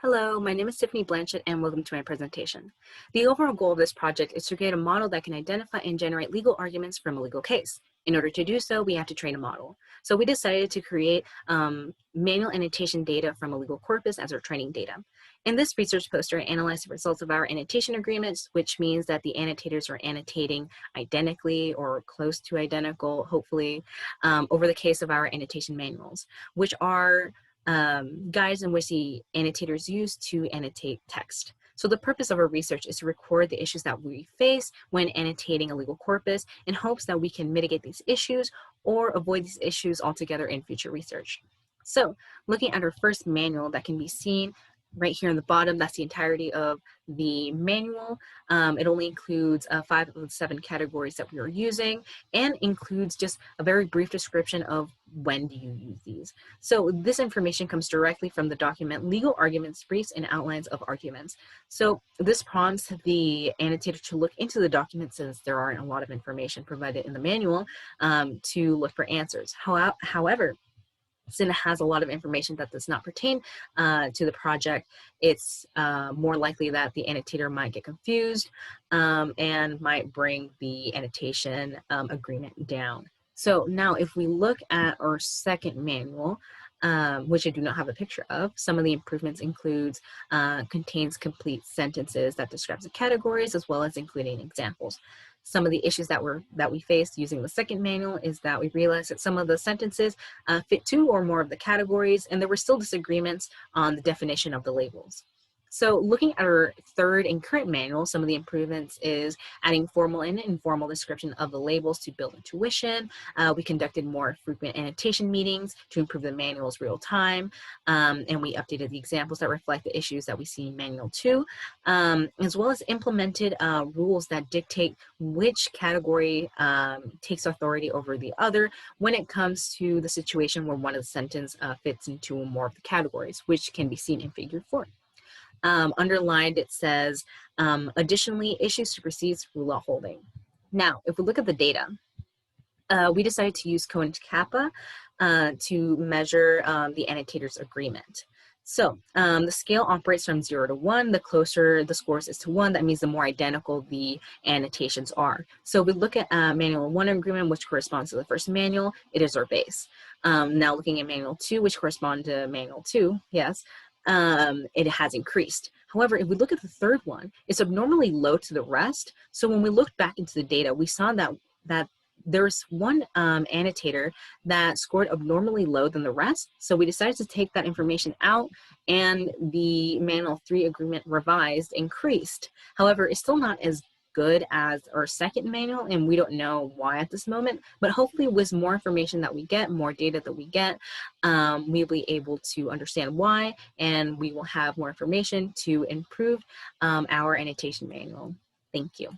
Hello, my name is Tiffany Blanchet and welcome to my presentation. The overall goal of this project is to create a model that can identify and generate legal arguments from a legal case. In order to do so, we have to train a model. So we decided to create manual annotation data from a legal corpus as our training data. In this research poster, I analyzed the results of our annotation agreements, which means that the annotators are annotating identically or close to identical, hopefully, over the case of our annotation manuals, which are guides in which the annotators use to annotate text. So the purpose of our research is to record the issues that we face when annotating a legal corpus in hopes that we can mitigate these issues or avoid these issues altogether in future research. So looking at our first manual that can be seen right here in the bottom, that's the entirety of the manual. It only includes 5 of the 7 categories that we are using and includes just a very brief description of when do you use these. So this information comes directly from the document Legal Arguments, Briefs, and Outlines of Arguments. So this prompts the annotator to look into the document, since there aren't a lot of information provided in the manual, to look for answers. However, since it has a lot of information that does not pertain to the project, it's more likely that the annotator might get confused and might bring the annotation agreement down. So now if we look at our second manual, which I do not have a picture of, some of the improvements includes contains complete sentences that describes the categories as well as including examples. Some of the issues that we faced using the second manual is that we realized that some of the sentences fit 2 or more of the categories, and there were still disagreements on the definition of the labels. So looking at our third and current manual, some of the improvements is adding formal and informal description of the labels to build intuition. We conducted more frequent annotation meetings to improve the manual's real time, and we updated the examples that reflect the issues that we see in Manual 2, as well as implemented rules that dictate which category takes authority over the other when it comes to the situation where one of the sentences fits into more of the categories, which can be seen in Figure 4. Underlined, it says, additionally, issues supersedes rule out holding. Now, if we look at the data, we decided to use Cohen Kappa to measure the annotator's agreement. So the scale operates from 0 to 1. The closer the scores is to 1, that means the more identical the annotations are. So we look at Manual 1 agreement, which corresponds to the first manual. It is our base. Now looking at Manual 2, which corresponds to Manual 2, yes, it has increased. However, if we look at the third one, it's abnormally low to the rest. So when we looked back into the data, we saw that there's one annotator that scored abnormally low than the rest. So we decided to take that information out, and the Manual 3 agreement revised increased. However, it's still not as good as our second manual, and we don't know why at this moment, but hopefully with more information that we get, more data that we get, we'll be able to understand why, and we will have more information to improve our annotation manual. Thank you.